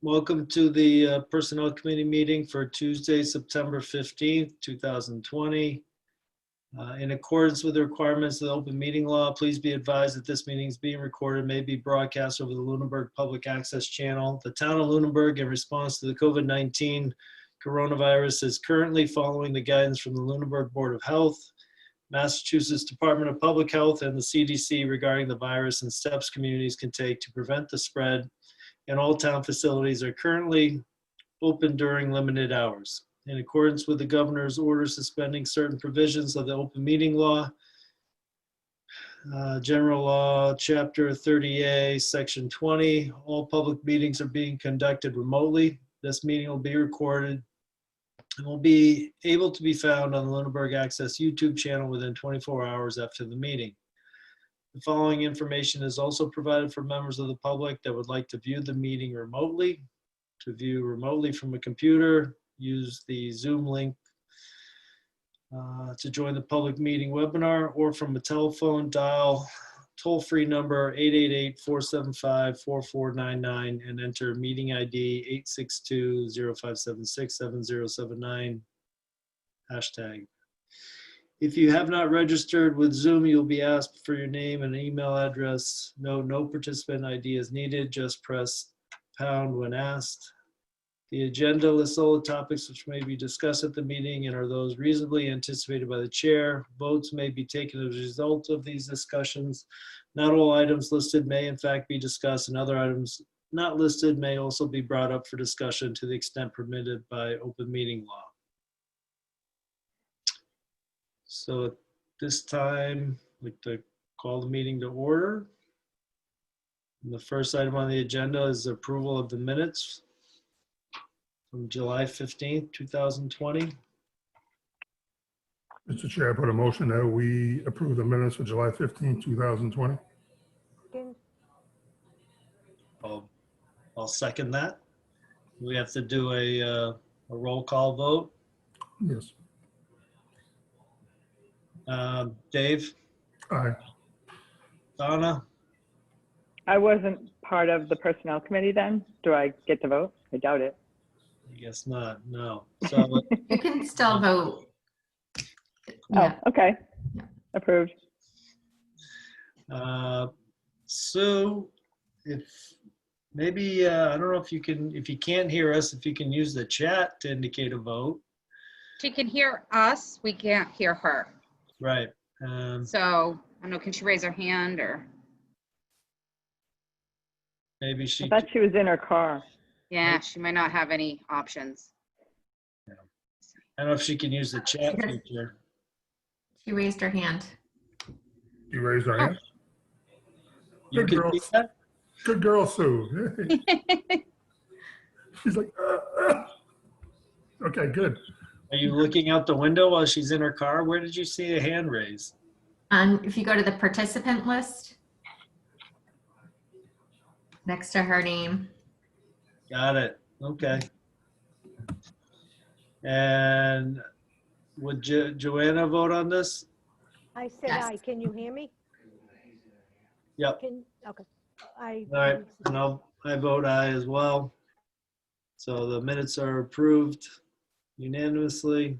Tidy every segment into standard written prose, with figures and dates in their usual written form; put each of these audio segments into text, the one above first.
Welcome to the Personnel Committee meeting for Tuesday, September 15th, 2020. In accordance with the requirements of the open meeting law, please be advised that this meeting is being recorded, may be broadcast over the Lunenburg Public Access Channel. The town of Lunenburg, in response to the COVID-19 coronavirus, is currently following the guidance from the Lunenburg Board of Health, Massachusetts Department of Public Health, and the CDC regarding the virus and steps communities can take to prevent the spread. And all town facilities are currently open during limited hours. In accordance with the governor's order suspending certain provisions of the open meeting law, General Law, Chapter 30A, Section 20, all public meetings are being conducted remotely. This meeting will be recorded and will be able to be found on the Lunenburg Access YouTube channel within 24 hours after the meeting. The following information is also provided for members of the public that would like to view the meeting remotely. To view remotely from a computer, use the Zoom link to join the public meeting webinar, or from a telephone, dial toll-free number 888-475-4499 and enter meeting ID 862-0576-7079 hashtag. If you have not registered with Zoom, you'll be asked for your name and email address. No participant ID is needed. Just press pound when asked. The agenda lists all the topics which may be discussed at the meeting and are those reasonably anticipated by the chair. Votes may be taken as a result of these discussions. Not all items listed may in fact be discussed, and other items not listed may also be brought up for discussion to the extent permitted by open meeting law. So at this time, I'd like to call the meeting to order. And the first item on the agenda is approval of the minutes from July 15th, 2020. Mr. Chair, I put a motion that we approve the minutes for July 15, 2020. I'll second that. We have to do a roll call vote. Yes. Dave? Aye. Donna? I wasn't part of the personnel committee then. Do I get to vote? I doubt it. I guess not, no. So You can still vote. Yeah. Oh, okay. Yeah. Approved. Sue, if maybe, I don't know if you can't hear us, if you can use the chat to indicate a vote. She can hear us, we can't hear her. Right. So, I don't know, can she raise her hand or? Maybe I she, thought she was in her car. Yeah, she might not have any options. I don't know if she can use the chat feature. She raised her hand. You raised our hand. You Good can girl. see that? Good girl, Sue. She's like, Okay, good. Are you looking out the window while she's in her car? Where did you see a hand raised? If you go to the participant list, next to her name. Got it. Okay. And would Joanna vote on this? I said Yes. aye. Can you hear me? Yep. Okay. All right. And I vote aye as well. So the minutes are approved unanimously.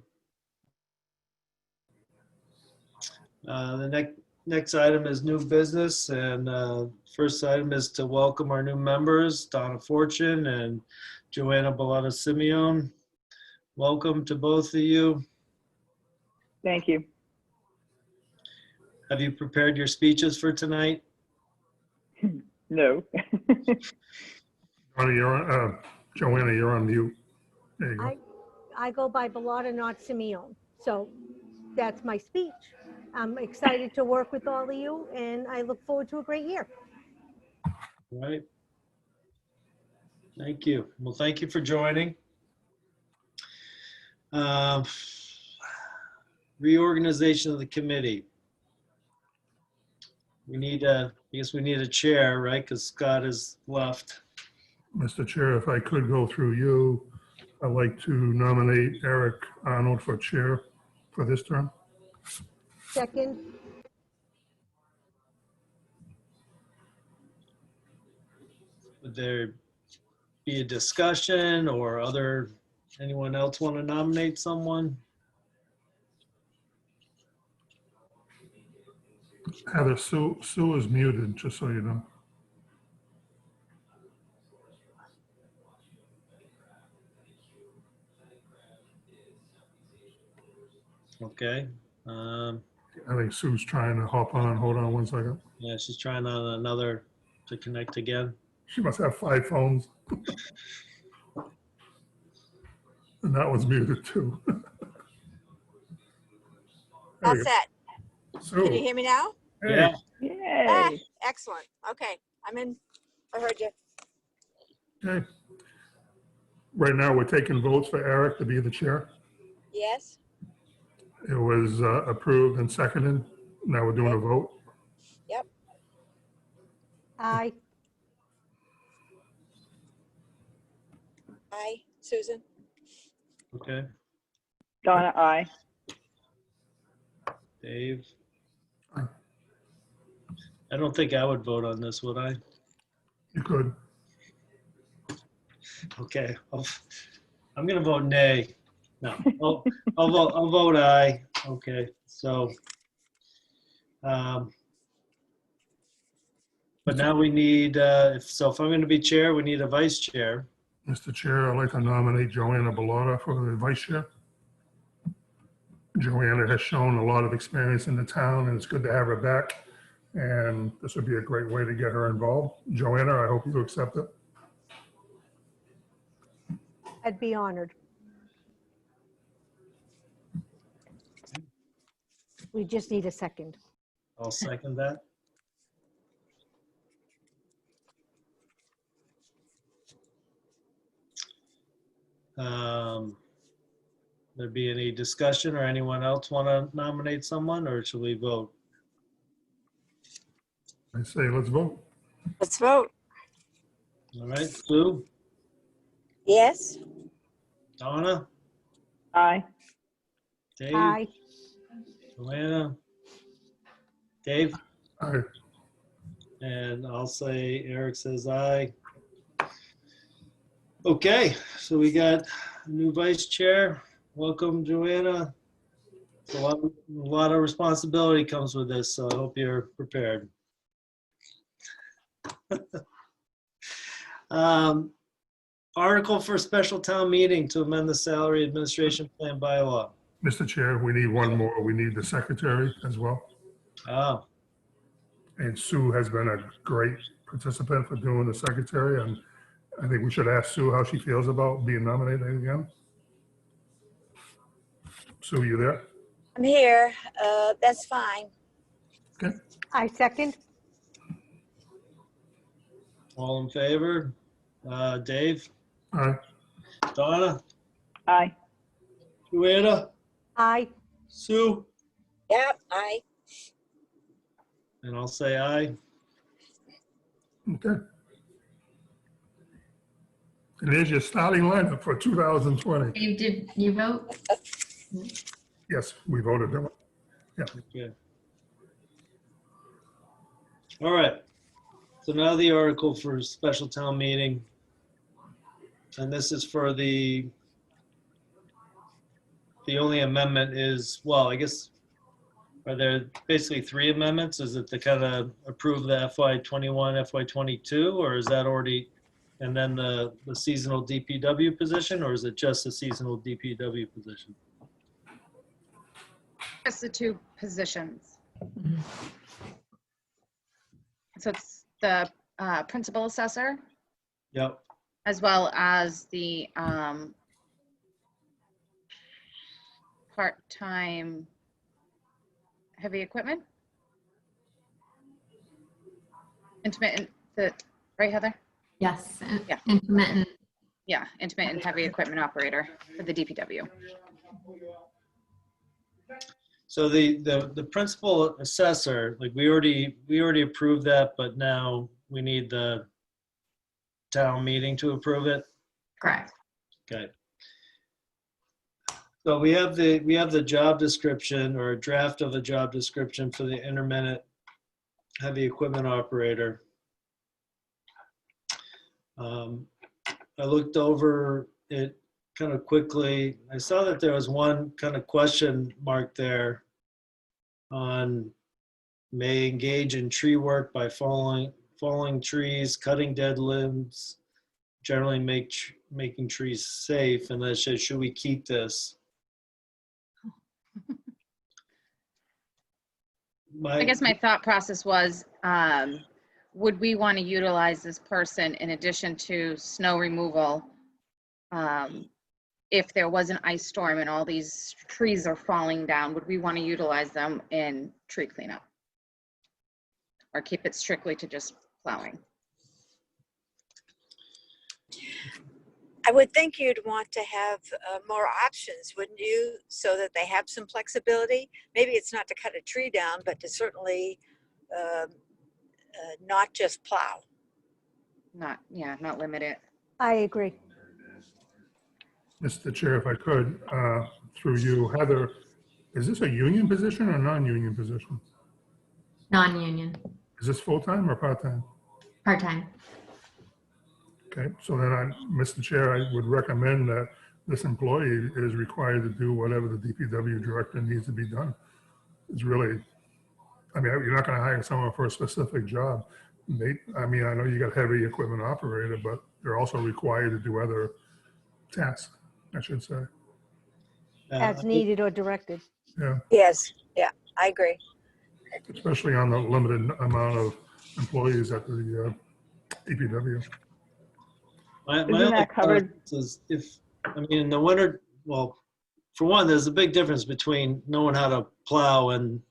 The next item is new business, and first item is to welcome our new members, Donna Fortune and Joanna Bellata Simeon. Welcome to both of you. Thank you. Have you prepared your speeches for tonight? No. Joanna, you're on mute. There you go. I go by Bellata, not Simeon. So that's my speech. I'm excited to work with all of you, and I look forward to a great year. All right. Thank you. Well, thank you for joining. Reorganization of the committee. I guess we need a chair, right? Because Scott has left. Mr. Chair, if I could go through you, I'd like to nominate Eric Arnold for chair for this term. Second, Would there be a discussion or anyone else want to nominate someone? Heather, Sue is muted, just so you know. Okay. I think Sue's trying to hop on. Hold on one second. Yeah, she's trying on another to connect again. She must have 5 phones. And that one's muted too. There we That's go. it. Can you Sue, hear me now? Yeah, hey, Ah, Yay. excellent. Okay, I'm in. I heard you. okay. Right now, we're taking votes for Eric to be the chair. Yes. It was approved and seconded. Now we're doing a vote. Aye. Hi, Susan. okay. Donna, aye. Dave? Aye. I don't think I would vote on this, would I? You could. Okay, I'm gonna vote nay. No, I'll vote aye. Okay, so. But now we need, if I'm gonna be chair, we need a vice chair. Mr. Chair, I'd like to nominate Joanna Bellotta for the vice chair. Joanna has shown a lot of experience in the town, and it's good to have her back. And this would be a great way to get her involved. Joanna, I hope you accept it. I'd be honored. We just need a second. I'll second that. There be any discussion or anyone else want to nominate someone, or should we vote? I say, let's vote. Let's vote. All right, Sue, Yes. Donna, Aye. Dave, Aye. Joanna, Dave, Aye. and I'll say Eric says aye. Okay, so we got a new vice chair. Welcome, Joanna. It's a lot of responsibility comes with this, so I hope you're prepared. Article for special town meeting to amend the salary administration plan bylaw. Mr. Chair, we need one more. We need the secretary as well. Oh, And Sue has been a great participant for doing the secretary, and I think we should ask Sue how she feels about being nominated again. Sue, you there? I'm here. That's fine. Okay. I second. all in favor? Dave, Aye. Donna, Aye. Joanna, Aye. Sue, Yep. Aye. and I'll say aye. Okay. And there's your starting lineup for 2020. Dave, did you vote? Yes, we voted. Didn't we? Okay. All right. So now the article for special town meeting. And this is for the only amendment is, well, I guess, are there basically 3 amendments? Is it to kind of approve the FY21, FY22, or is that already, and then the seasonal DPW position, or is it just the seasonal DPW position? Just the 2 positions. So it's the principal assessor Yep. as well as the part-time heavy equipment. Intermittent, right, Heather? Yes. Yeah. Intermittent. Yeah, intermittent heavy equipment operator for the DPW. So the principal assessor, like we already approved that, but now we need the town meeting to approve it. Correct. Okay. So we have the job description, or a draft of a job description for the intermittent heavy equipment operator. I looked over it kind of quickly. I saw that there was one kind of question mark there on may engage in tree work by falling trees, cutting dead limbs, generally making trees safe. And then it says, should we keep this? I guess my thought process was, would we want to utilize this person in addition to snow removal? If there was an ice storm and all these trees are falling down, would we want to utilize them in tree cleanup? Or keep it strictly to just plowing? I would think you'd want to have more options, wouldn't you? So that they have some flexibility. Maybe it's not to cut a tree down, but to certainly not just plow. Not limit it. I agree. Mr. Chair, if I could, through you, Heather, is this a union position or non-union position? Non-union, Is this full-time or part-time? part-time. Okay, so then Mr. Chair, I would recommend that this employee is required to do whatever the DPW director needs to be done. It's really, I mean, you're not gonna hire someone for a specific job. I mean, I know you got heavy equipment operator, but they're also required to do other tasks, I should say. As needed or directed. Yeah, Yes, yeah, I agree. especially on the limited amount of employees at the DPW. My Isn't only that covered? thought is if, I mean, in the winter, well, for one, there's a big difference between knowing how to plow and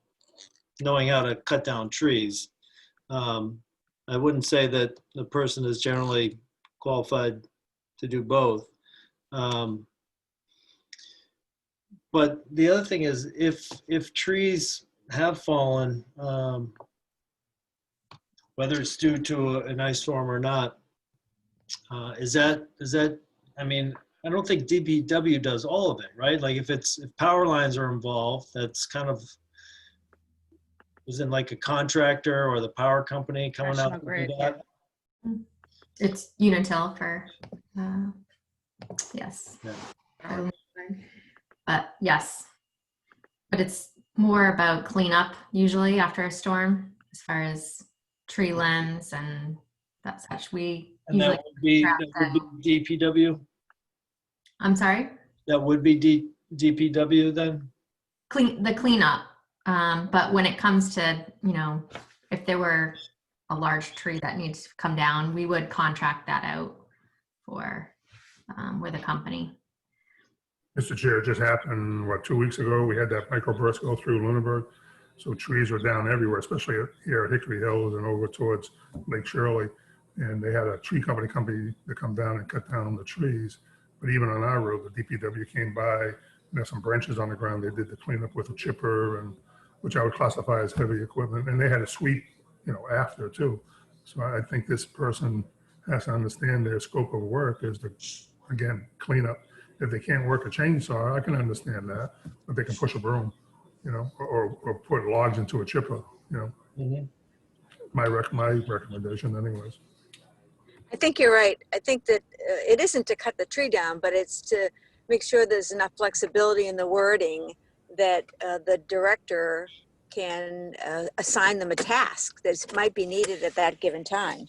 knowing how to cut down trees. I wouldn't say that the person is generally qualified to do both. But the other thing is if trees have fallen, whether it's due to an ice storm or not, is that, I mean, I don't think DPW does all of it, right? Like if power lines are involved, that's kind of, isn't like a contractor or the power company coming out National to Grid, do that? It's Unitil for, yes. Yeah. But yes, but it's more about cleanup usually after a storm, as far as tree limbs and that such. We And usually, that would be DPW? I'm sorry, That would be DPW then? the cleanup. But when it comes to, you know, if there were a large tree that needs to come down, we would contract that out for, with a company. Mr. Chair, it just happened, 2 weeks ago, we had that microburst go through Lunenburg. So trees were down everywhere, especially here at Hickory Hills and over towards Lake Shirley. And they had a tree company to come down and cut down the trees. But even on our road, the DPW came by, and there's some branches on the ground. They did the cleanup with a chipper, and which I would classify as heavy equipment. And they had a sweep, you know, after too. So I think this person has to understand their scope of work is to, again, clean up. If they can't work a chainsaw, I can understand that, but they can push a broom, you know, or put logs into a chipper, you know. Mhm. My recommendation anyways. I think you're right. I think that it isn't to cut the tree down, but it's to make sure there's enough flexibility in the wording that the director can assign them a task that might be needed at that given time.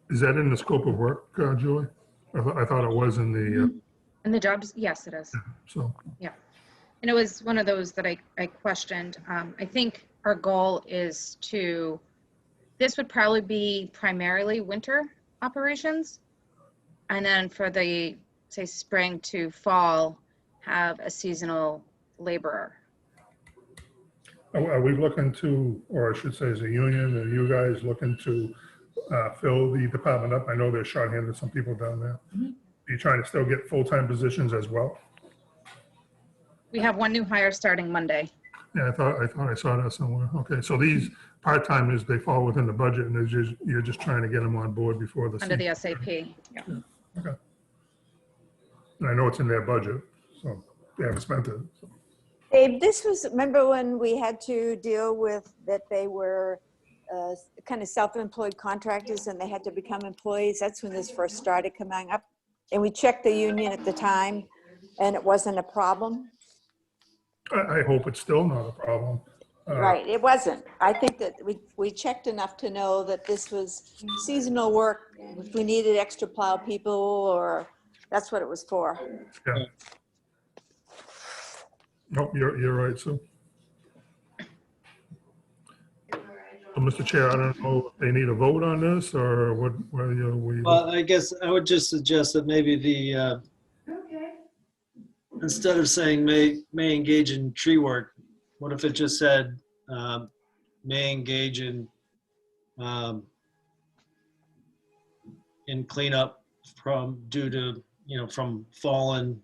Is that in the scope of work, Julie? I thought it was in the, And the jobs, yes, it is. so, And it was one of those that I questioned. I think our goal is this would probably be primarily winter operations. And then for the, say, spring to fall, have a seasonal laborer. are we looking to, or I should say as a union, are you guys looking to fill the department up? I know they're shorthanded some people down there. Are you trying to still get full-time positions as well? We have one new hire starting Monday. Yeah, I thought I saw that somewhere. Okay, so these part-timers, they fall within the budget and you're just trying to get them on board before the Under season. the SAP, yeah. Okay. And I know it's in their budget, so they haven't spent it. Abe, this was, remember when we had to deal with that they were kind of self-employed contractors and they had to become employees. That's when this first started coming up. And we checked the union at the time and it wasn't a problem. I hope it's still not a problem. Right, it wasn't. I think that we checked enough to know that this was seasonal work. If we needed extra plow people, or that's what it was for. Yeah. Nope, you're right, Sue. So, Mr. Chair, I don't know if they need a vote on this or what, whether we. Well, I guess I would just suggest that maybe the, instead of saying may engage in tree work, what if it just said, may engage in cleanup due to, from fallen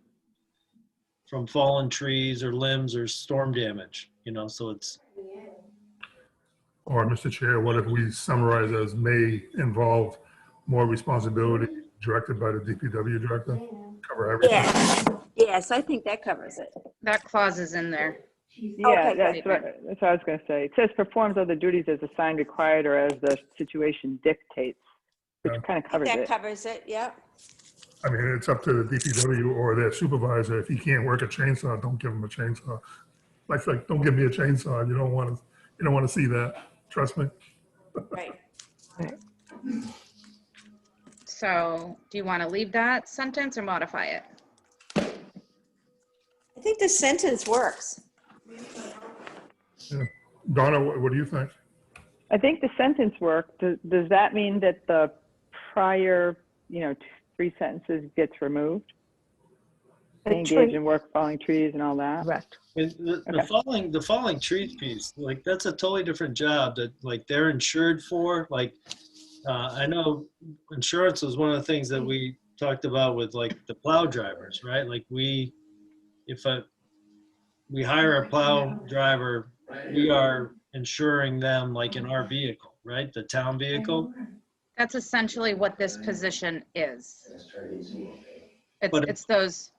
trees or limbs or storm damage, so it's. Or, Mr. Chair, what if we summarize as may involve more responsibility directed by the DPW director? Cover everything. Yes, I think that covers it. That clause is in there. Yeah, Okay, that's what I was going to say. It says performs other duties as assigned, required, or as the situation dictates, which Yeah. kind of covers That it. covers it, yeah. I mean, it's up to the DPW or their supervisor. If he can't work a chainsaw, don't give him a chainsaw. Like, don't give me a chainsaw. You don't want to see that. Trust me. Right. So do you want to leave that sentence or modify it? I think the sentence works. Yeah. Donna, what do you think? I think the sentence work, does that mean that the prior, 3 sentences gets removed? Engage in work, falling trees and all that? Correct. And the Okay. falling trees piece, like that's a totally different job that like they're insured for. Like I know insurance was one of the things that we talked about with like the plow drivers, right? Like we hire a plow driver, we are insuring them like in our vehicle, right? The town vehicle. That's essentially what this position is. But- It's those,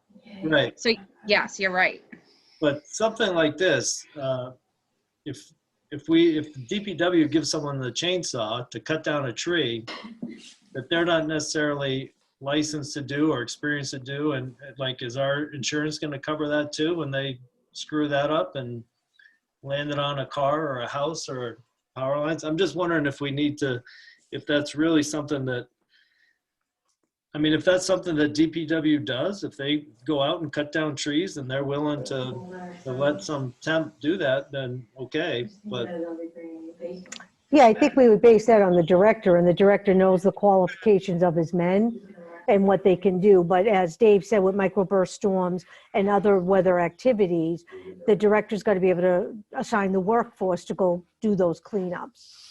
Right. so yes, you're right. But something like this, if the DPW gives someone the chainsaw to cut down a tree that they're not necessarily licensed to do or experienced to do, and like, is our insurance going to cover that too when they screw that up and land it on a car or a house or power lines? I'm just wondering if we need to, if that's really something that, I mean, if that's something that DPW does, if they go out and cut down trees and they're willing to let some temp do that, then okay. But Yeah, I think we would base that on the director, and the director knows the qualifications of his men and what they can do. But as Dave said, with microburst storms and other weather activities, the director's got to be able to assign the workforce to go do those cleanups.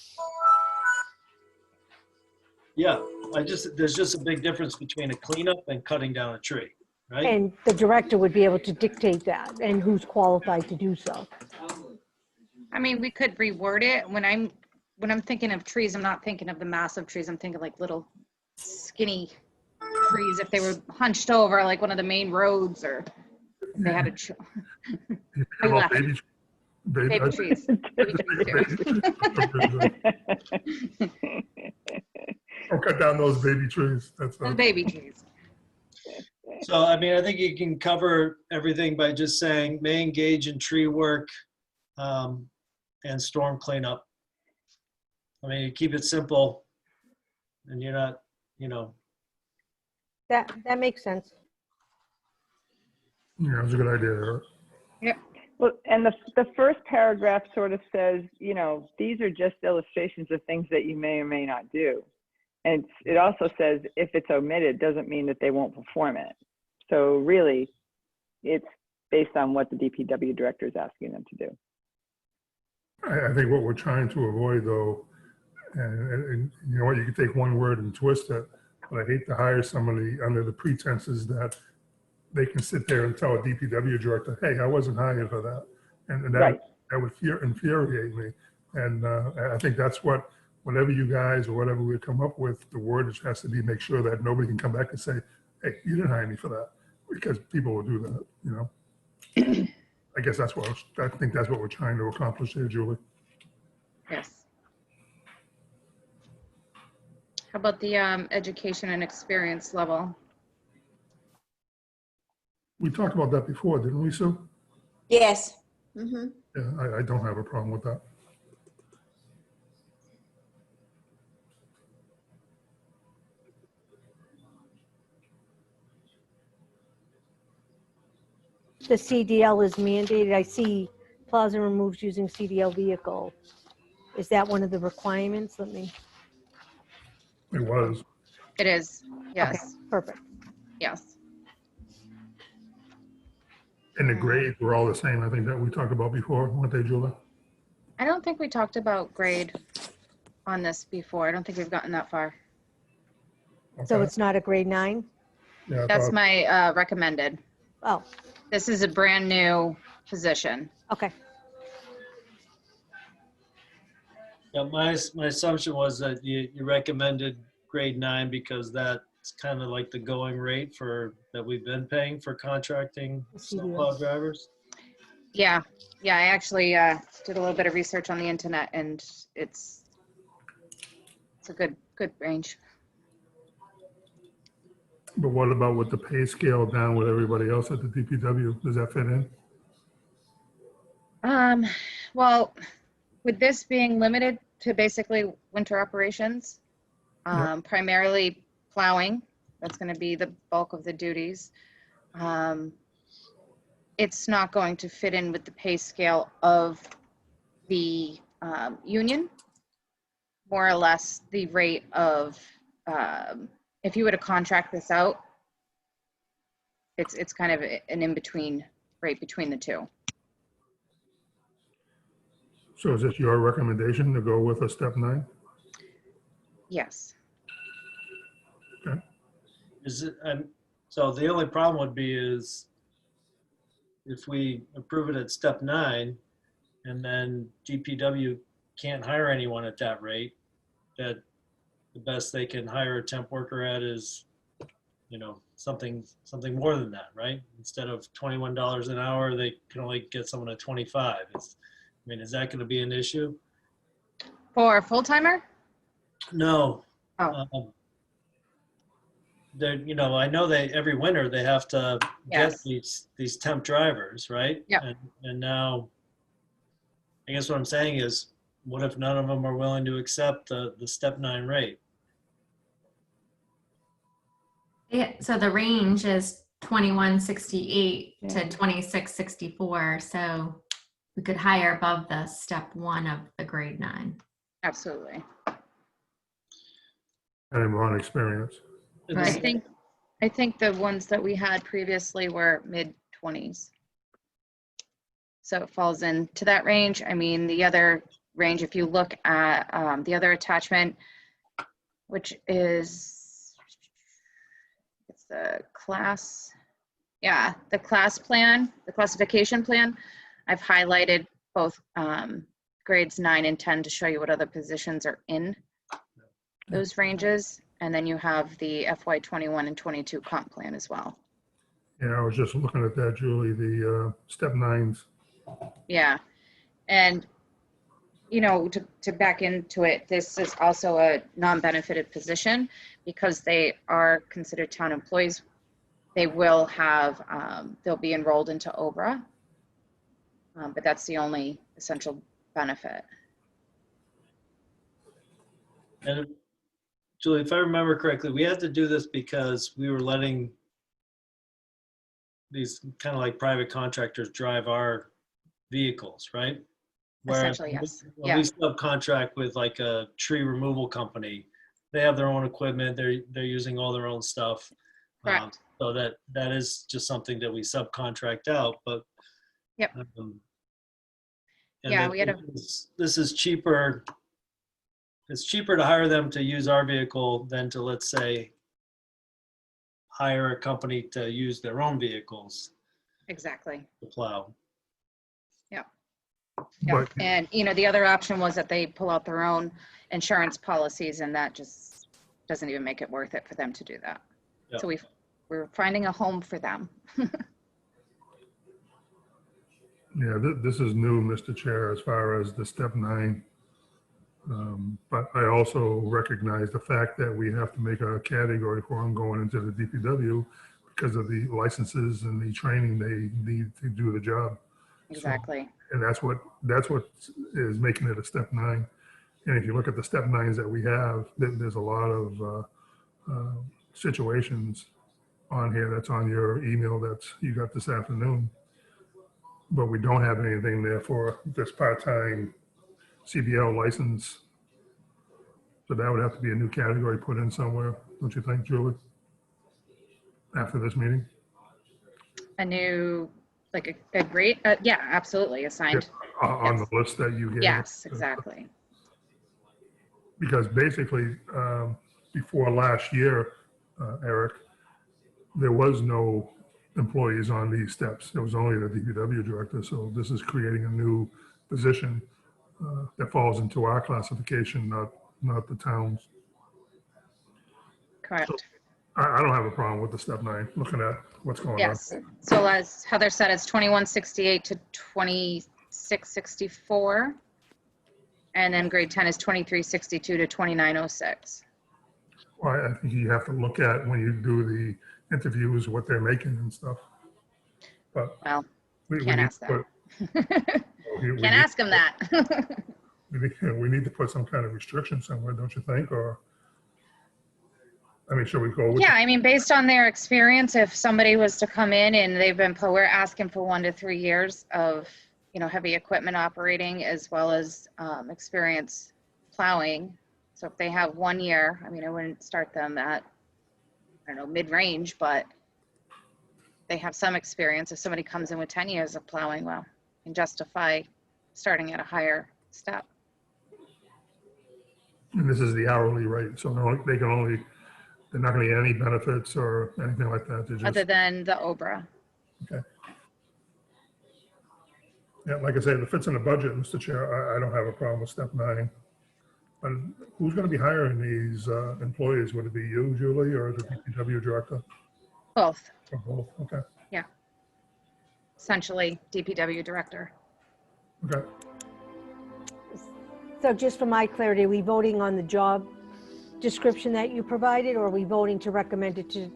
yeah, there's just a big difference between a cleanup and cutting down a tree, right? And the director would be able to dictate that and who's qualified to do so. I mean, we could reword it. When I'm thinking of trees, I'm not thinking of the massive trees. I'm thinking like little skinny trees if they were hunched over like one of the main roads, or they had a You I think about laugh. baby trees. Baby trees. Don't cut down those baby trees. That's Those baby trees. So, I mean, I think you can cover everything by just saying may engage in tree work and storm cleanup. I mean, you keep it simple and you're not, That makes sense. Yeah, it's a good idea, Eric. Well, and the first paragraph sort of says, these are just illustrations of things that you may or may not do. And it also says if it's omitted, doesn't mean that they won't perform it. So really, it's based on what the DPW director is asking them to do. I think what we're trying to avoid, though, and you know what, you can take one word and twist it, but I hate to hire somebody under the pretenses that they can sit there and tell a DPW director, hey, I wasn't hired for that. And that, Right. that would infuriate me. And I think that's whatever you guys or whatever we come up with, the word has to be make sure that nobody can come back and say, hey, you didn't hire me for that, because people will do that, I guess I think that's what we're trying to accomplish here, Julie. Yes. How about the education and experience level? We talked about that before, didn't we, Sue? Yes. Mm-hmm. Yeah, I don't have a problem with that. The CDL is mandated. I see plaza removes using CDL vehicle. Is that one of the requirements? Let me, It was. It is, okay, yes, perfect. yes. And the grades were all the same, I think that we talked about before, weren't they, Julie? I don't think we talked about grade on this before. I don't think we've gotten that far. So Okay. it's not a grade 9? Yeah, I That's thought- my recommended. Oh, This is a brand new position. okay. Yeah, my assumption was that you recommended grade 9 because that's kind of like the going rate that we've been paying for contracting snowplow drivers. Yeah, yeah, I actually did a little bit of research on the internet and it's a good range. But what about with the pay scale down with everybody else at the DPW? Does that fit in? Well, with this being limited to basically winter operations, primarily plowing, that's going to be the bulk of the duties. It's not going to fit in with the pay scale of the union, more or less the rate of, if you were to contract this out, it's kind of an in-between rate between the two. So is this your recommendation to go with a step 9? Yes. Okay. Is it, so the only problem would be is if we approve it at step 9 and then DPW can't hire anyone at that rate, that the best they can hire a temp worker at is, something more than that, right? Instead of $21 an hour, they can only get someone at 25. Is that going to be an issue? For a full-timer? No. Oh. I know every winter they have to get Yes. these temp drivers, right? Yep. And now, I guess what I'm saying is, what if none of them are willing to accept the step 9 rate? Yeah, so the range is 2168 Yeah. to 2664. So we could hire above the step 1 of the grade 9. Absolutely. And on experience. And I this- think the ones that we had previously were mid-20s. So it falls into that range. I mean, the other range, if you look at the other attachment, which is, it's the class, the class plan, the classification plan. I've highlighted both grades 9 and 10 to show you what other positions are in those ranges. And then you have the FY 21 and 22 comp plan as well. Yeah, I was just looking at that, Julie, the step 9s. Yeah. And, to back into it, this is also a non-benefited position because they are considered town employees. They will have, they'll be enrolled into OBRA, but that's the only essential benefit. And Julie, if I remember correctly, we had to do this because we were letting these kind of like private contractors drive our vehicles, right? Essentially, yes. When we subcontract with like a tree removal company, they have their own equipment. They're using all their own stuff. Correct. So that is just something that we subcontract out, but. Yep. And Yeah, then we had this is cheaper. It's cheaper to hire them to use our vehicle than to, let's say, hire a company to use their own vehicles Exactly. to plow. Yeah. But And, the other option was that they pull out their own insurance policies and that just doesn't even make it worth it for them to do that. Yeah. So we're finding a home for them. yeah, this is new, Mr. Chair, as far as the step 9 But I also recognize the fact that we have to make a category for them going into the DPW because of the licenses and the training they need to do the job. Exactly. And that's what is making it a step 9. And if you look at the step 9s that we have, there's a lot of situations on here that's on your email that you got this afternoon. But we don't have anything there for this part-time CDL license. So that would have to be a new category put in somewhere, don't you think, Julie? After this meeting? A new, like a great, yeah, absolutely, assigned. On the Yes. list that you gave. Yes, exactly. Because basically, before last year, Eric, there was no employees on these steps. It was only the DPW director. So this is creating a new position that falls into our classification, not the town's. Correct. I don't have a problem with the step 9, looking at what's going on. Yes. So as Heather said, it's 2168 to 2664. And then grade 10 is 2362 to 2906. Well, I think you have to look at when you do the interviews, what they're making and stuff. But Well, we can't need ask to that. put- we Can't ask them that. we need to put some kind of restriction somewhere, don't you think? Or, I mean, should we go with? Yeah, I mean, based on their experience, if somebody was to come in and we're asking for 1 to 3 years of, heavy equipment operating as well as experience plowing. So if they have 1 year, I mean, I wouldn't start them at, I don't know, mid-range, but they have some experience. If somebody comes in with 10 years of plowing, well, can justify starting at a higher step. And this is the hourly rate, so they're not gonna get any benefits or anything like that. They're Other just, than the OBRA. okay. Yeah, like I said, if it fits in the budget, Mr. Chair, I don't have a problem with step 9. But who's gonna be hiring these employees? Would it be you, Julie, or the DPW director? Both, Or both? Okay, essentially DPW director. okay. So just for my clarity, are we voting on the job description that you provided, or are we voting to recommend it to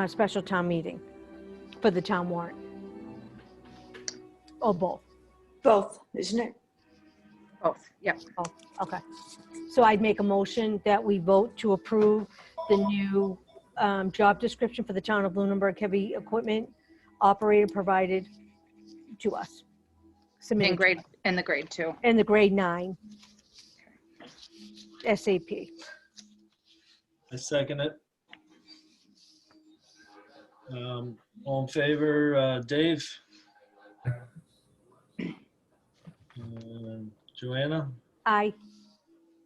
special town meeting for the town warrant? Or both? Both, isn't it? Both, yep. Oh, okay. So I'd make a motion that we vote to approve the new job description for the town of Lunenburg heavy equipment operator provided to us. Submitted And to grade, us. and the grade 2. And the grade 9 SAP. I second it. All in favor, Dave? Joanna? Aye.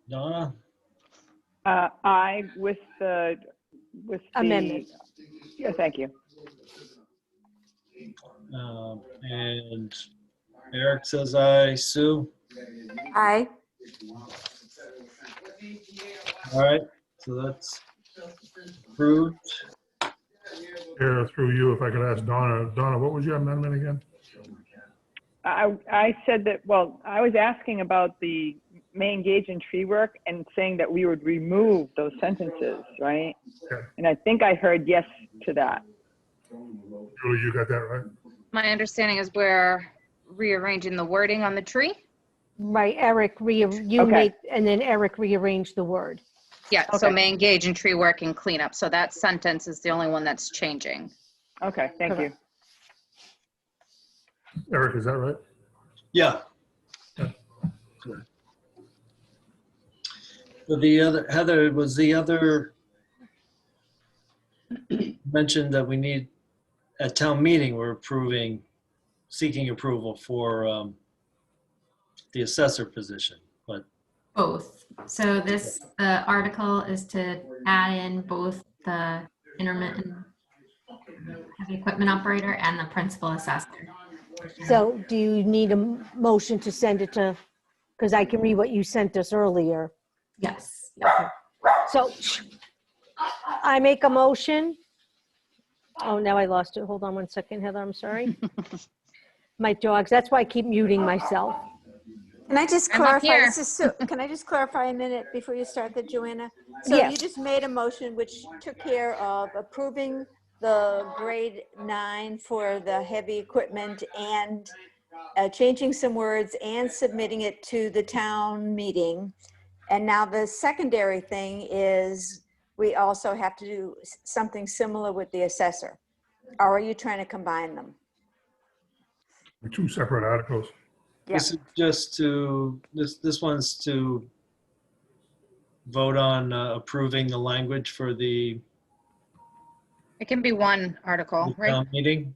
Donna? I with the Amendment. Yeah, thank you. And Eric says aye. Sue? Aye. All right, so that's approved. Chair, through you, if I could ask Donna. Donna, what was your amendment again? I said that, well, I was asking about the may engage in tree work and saying that we would remove those sentences, right? Okay. And I think I heard yes to that. Julie, you got that right? My understanding is we're rearranging the wording on the tree. Right, Eric, you Okay. made, and then Eric rearranged the word. Yeah, so Okay. may engage in tree work and cleanup. So that sentence is the only one that's changing. Okay, thank you. Eric, is that right? Yeah. Yeah. Good. So the other, Heather, was the other mentioned that we need, at town meeting, we're seeking approval for the assessor position, but Both. So the article is to add in both the intermittent heavy equipment operator and the principal assessor. So do you need a motion to send it to, because I can read what you sent us earlier. Yes. Yep. So I make a motion. Oh, now I lost it. Hold on one second, Heather, I'm sorry. My dogs, that's why I keep muting myself. Can I just I'm up clarify, here. this is Sue, can I just clarify a minute before you start that, Joanna? So Yes. you just made a motion which took care of approving the grade 9 for the heavy equipment and changing some words and submitting it to the town meeting. And now the secondary thing is we also have to do something similar with the assessor. Or are you trying to combine them? Two separate articles. This is just to, this one's to vote on approving the language for the It can be one article, right? town meeting.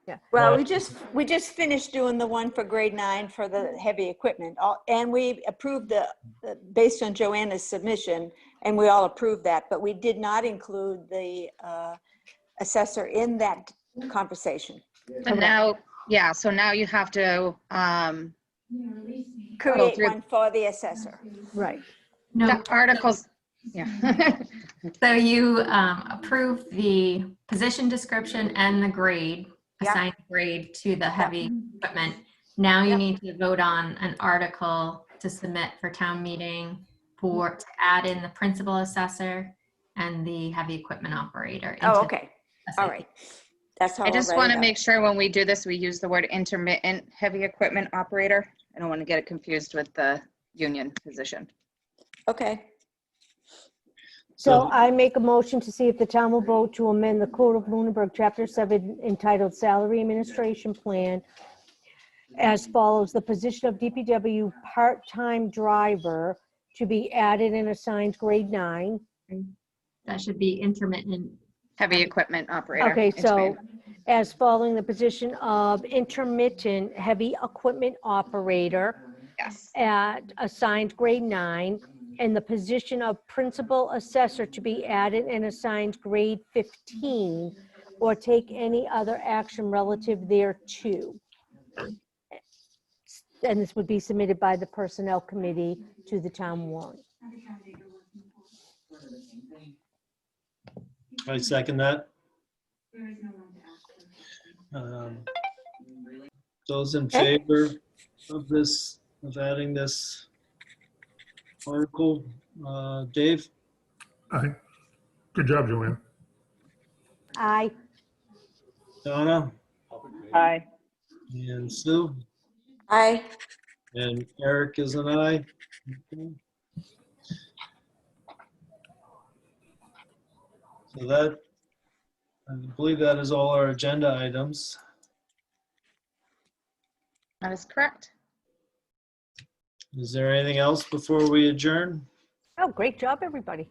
Well, Well- we just finished doing the one for grade 9 for the heavy equipment. And we approved based on Joanna's submission, and we all approved that, but we did not include the assessor in that conversation. And now, yeah, so now you have to, Create through- one for the assessor. Right. No, the articles, yeah. so you approve the position description and the grade, Yeah. assigned grade to the heavy equipment. Now you Yep. need to vote on an article to submit for town meeting to add in the principal assessor and the heavy equipment operator. Oh, into okay. the All SAP. right. That's how I just I'll want write to it make sure when we do this, we use the word intermittent heavy equipment operator. I don't want to get it confused with the union position. up. Okay. So I make a motion to see if the town will vote to amend the Code of Lunenburg, Chapter 7, entitled Salary Administration Plan as follows: the position of DPW part-time driver to be added and assigned grade 9. That should be intermittent. Heavy equipment operator. Okay, It's so fine. as following the position of intermittent heavy equipment operator Yes. at assigned grade 9, and the position of principal assessor to be added and assigned grade 15, or take any other action relative thereto. And this would be submitted by the Personnel Committee to the town warrant. I second that. Those in favor of this, of adding this article, Dave, Aye. Good job, Joanne. Aye. Donna, Aye. and Sue, Aye. and Eric is an aye. Okay. So that, I believe that is all our agenda items. That is correct. Is there anything else before we adjourn? Oh, great job, everybody.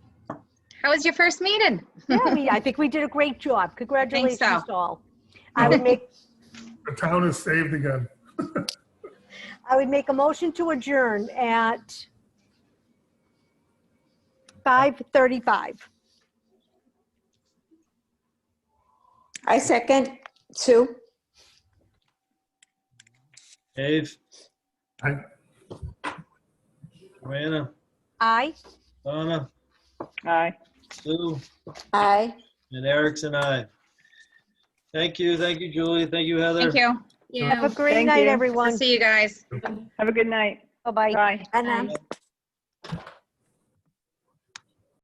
How was your first meeting? Yeah, I think we did a great job. Congratulations so. to all. I would make The town is saved again. a motion to adjourn at 5:35. I second. Sue? Dave, Aye. Joanna, Aye. Donna, Aye. Sue, Aye. and Eric's an aye. Thank you, Julie, thank you, Heather. Thank you. Have a great Thank night, you. everyone. See you guys. Have a good night. Bye-bye. Bye. Bye now.